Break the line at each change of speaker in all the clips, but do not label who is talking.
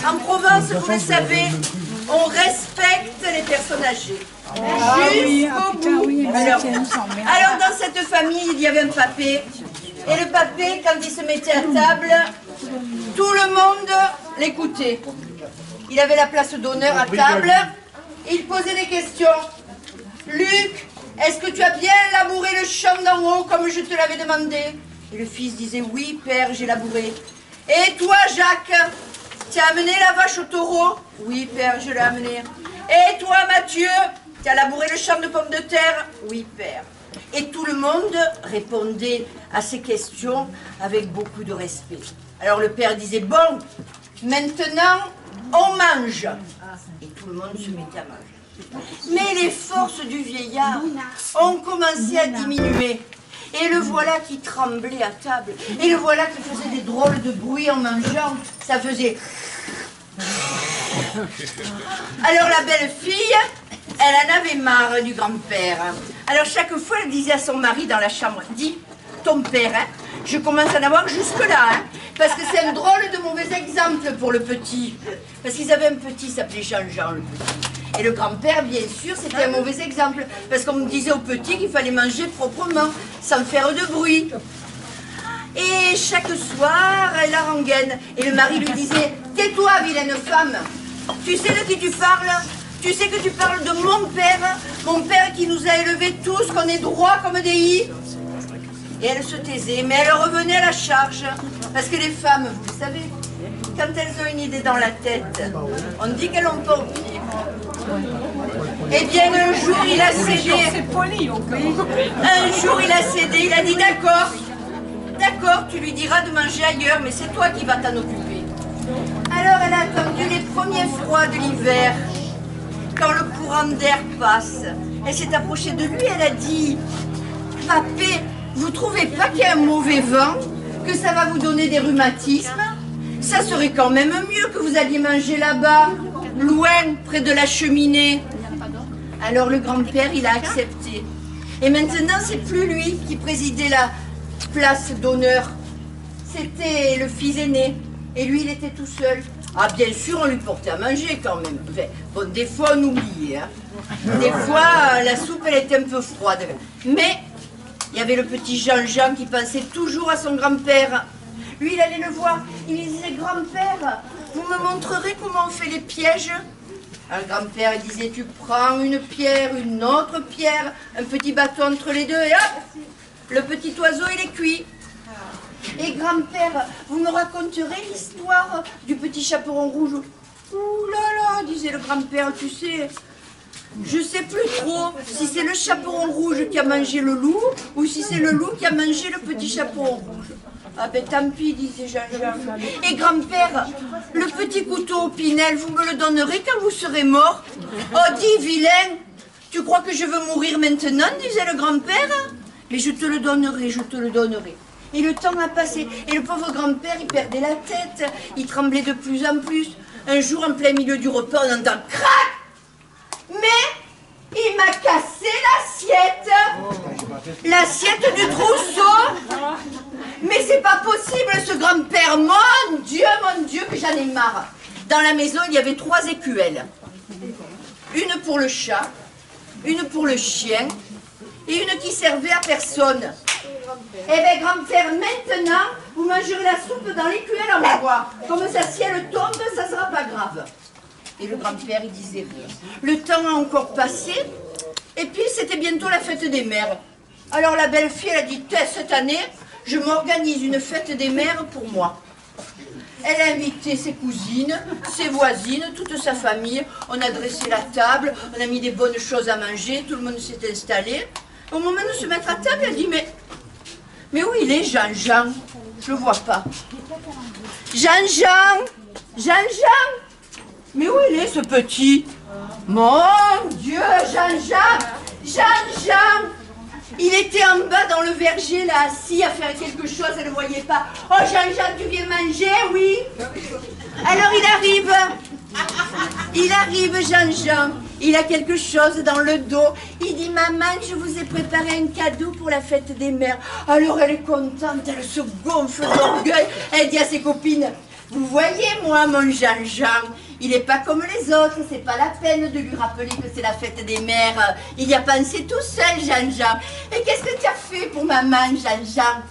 En Provence, vous le savez, on respecte les personnes âgées. Jusqu'au bout. Alors, dans cette famille, il y avait un papé. Et le papé, quand il se mettait à table, tout le monde l'écoutait. Il avait la place d'honneur à table. Il posait des questions. Luc, est-ce que tu as bien labouré le champ d'en haut comme je te l'avais demandé? Et le fils disait, oui, père, j'ai labouré. Et toi, Jacques, tu as amené la vache au taureau? Oui, père, je l'ai amené. Et toi, Mathieu, tu as labouré le champ de pommes de terre? Oui, père. Et tout le monde répondait à ces questions avec beaucoup de respect. Alors le père disait, bon, maintenant, on mange. Et tout le monde se mettait à manger. Mais les forces du vieillard ont commencé à diminuer. Et le voilà qui tremblait à table. Et le voilà qui faisait des drôles de bruit en mangeant. Ça faisait... Alors la belle fille, elle en avait marre du grand-père. Alors chaque fois, elle disait à son mari dans la chambre, dis, ton père, hein, je commence à en avoir jusque-là, hein, parce que c'est un drôle de mauvais exemple pour le petit. Parce qu'ils avaient un petit, il s'appelait Jean-Jean, le petit. Et le grand-père, bien sûr, c'était un mauvais exemple, parce qu'on me disait au petit qu'il fallait manger proprement, sans faire de bruit. Et chaque soir, elle la rengaine. Et le mari lui disait, tais-toi, vilaine femme, tu sais de qui tu parles? Tu sais que tu parles de mon père qui nous a élevés tous, qu'on est droits comme des i. Et elle se taisait, mais elle revenait à la charge. Parce que les femmes, vous le savez, quand elles ont une idée dans la tête, on dit qu'elles l'ont pas au pied. Eh bien, un jour, il a cédé. Un jour, il a cédé, il a dit d'accord. D'accord, tu lui diras de manger ailleurs, mais c'est toi qui vas t'en occuper. Alors, elle a attendu les premiers froids de l'hiver. Quand le courant d'air passe, elle s'est approchée de lui, elle a dit « Papé, vous trouvez pas qu'il y a un mauvais vent, que ça va vous donner des rhumatismes? Ça serait quand même mieux que vous alliez manger là-bas, loin, près de la cheminée. » Alors le grand-père, il a accepté. Et maintenant, c'est plus lui qui présidait la place d'honneur. C'était le fils aîné. Et lui, il était tout seul. Ah, bien sûr, on lui portait à manger quand même. Enfin, bon, des fois, on oubliait. Hein. Des fois, la soupe, elle était un peu froide. Mais il y avait le petit Jean-Jean qui pensait toujours à son grand-père. Lui, il allait le voir. Il lui disait, grand-père, vous me montrerez comment on fait les pièges? Alors, le grand-père disait, tu prends une pierre, une autre pierre, un petit bâton entre les deux, et hop, le petit oiseau, il est cuit. Et grand-père, vous me raconterez l'histoire du petit chaperon rouge? Ouh là là, disait le grand-père, tu sais, je sais plus trop si c'est le chaperon rouge qui a mangé le loup ou si c'est le loup qui a mangé le petit chaperon rouge. Ah ben tant pis, disait Jean-Jean. Et grand-père, le petit couteau au Pinel, vous me le donnerez quand vous serez mort? Oh, dis, vilain, tu crois que je veux mourir maintenant, disait le grand-père? Mais je te le donnerai, je te le donnerai. Et le temps a passé, et le pauvre grand-père, il perdait la tête, il tremblait de plus en plus. Un jour, en plein milieu du repas, on entend crac! Mais il m'a cassé l'assiette! L'assiette du trousseau! Mais c'est pas possible, ce grand-père! Mon Dieu, que j'en ai marre! Dans la maison, il y avait 3 écuelles. Une pour le chat, une pour le chien, et une qui servait à personne. Eh bien, grand-père, maintenant, vous mangerez la soupe dans l'écuelle en bois. Comme ça, si elle tombe, ça sera pas grave. Et le grand-père, il disait rien. Le temps a encore passé, et puis c'était bientôt la fête des mères. Alors la belle fille, elle a dit, cette année, je m'organise une fête des mères pour moi. Elle a invité ses cousines, ses voisines, toute sa famille. On a dressé la table, on a mis des bonnes choses à manger, tout le monde s'est installé. Au moment de se mettre à table, elle dit, mais où il est Jean-Jean? Je le vois pas. Jean-Jean! Jean-Jean! Mais où il est ce petit? Mon Dieu, Jean-Jean! Jean-Jean! Il était en bas dans le verger, là, assis à faire quelque chose, elle ne le voyait pas. Oh, Jean-Jean, tu viens manger? Oui. Alors il arrive, Jean-Jean. Il a quelque chose dans le dos. Il dit, maman, je vous ai préparé un cadeau pour la fête des mères. Alors elle est contente, elle se gonfle d'orgueil. Elle dit à ses copines, Vous voyez, moi, mon Jean-Jean, il n'est pas comme les autres, c'est pas la peine de lui rappeler que c'est la fête des mères. Il y a pensé tout seul, Jean-Jean. Et qu'est-ce que tu as fait pour maman, Jean-Jean?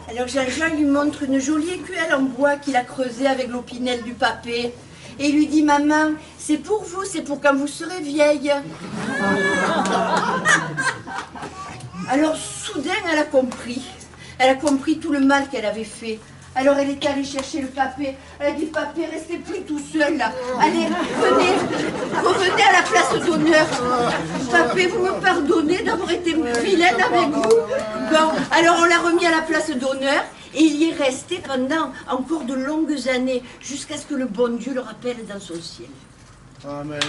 Alors Jean-Jean lui montre une jolie écuelle en bois qu'il a creusée avec l'opinel du papé. Et il lui dit, maman, c'est pour vous, c'est pour quand vous serez vieille. Alors soudain, elle a compris. Elle a compris tout le mal qu'elle avait fait. Alors elle est allée chercher le papé. Elle a dit, papé, restez plus tout seul là. Allez, venez, revenez à la place d'honneur. Papé, vous me pardonnez d'avoir été vilaine avec vous? Bon, alors on l'a remis à la place d'honneur et il y est resté pendant encore de longues années jusqu'à ce que le bon Dieu le rappelle dans son ciel.
Amen.